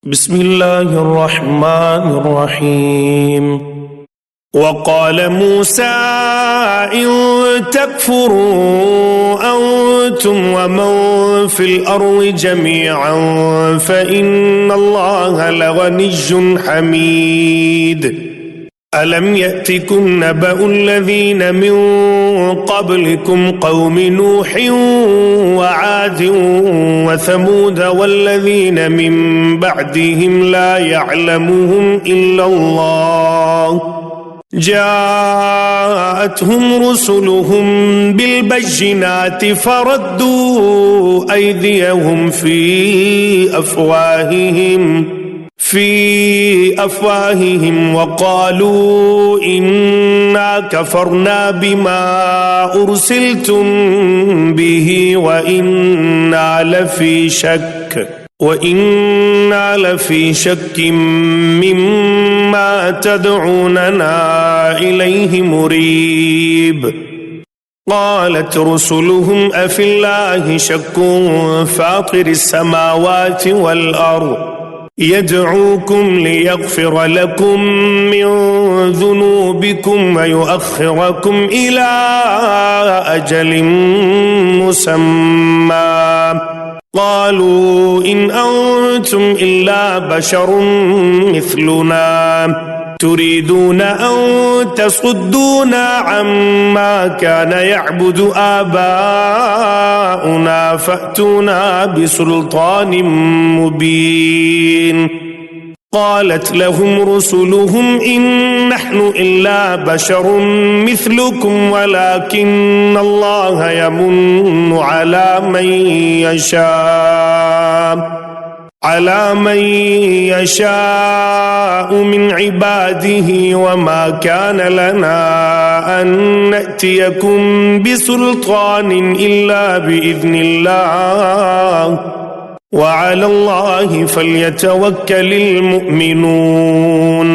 بسم الله الرحمن الرحيم. وقال موسى إن تكفروا أنتم ومن في الأرض جميعا فإن الله لغني حميد. ألم يأتكم نبأ الذين من قبلكم قوم نوح وعاد وثمود والذين من بعدهم لا يعلمهم إلا الله جاءتهم رسلهم بالبينات فردوا أيديهم في أفواههم وقالوا إنا كفرنا بما أرسلتم به وإنا لفي شك مما تدعوننا إليه مريب. قالت رسلهم أفي الله شك فاطر السماوات والأرض يدعوكم ليغفر لكم من ذنوبكم ويؤخركم إلى أجل مسمى. قالوا إن أنتم إلا بشر مثلنا تريدون أن تصدونا عما كان يعبد آباؤنا فأتونا بسلطان مبين. قالت لهم رسلهم إن نحن إلا بشر مثلكم ولكن الله يمن على من يشاء من عباده وما كان لنا أن نأتيكم بسلطان إلا بإذن الله وعلى الله فليتوكل المؤمنون.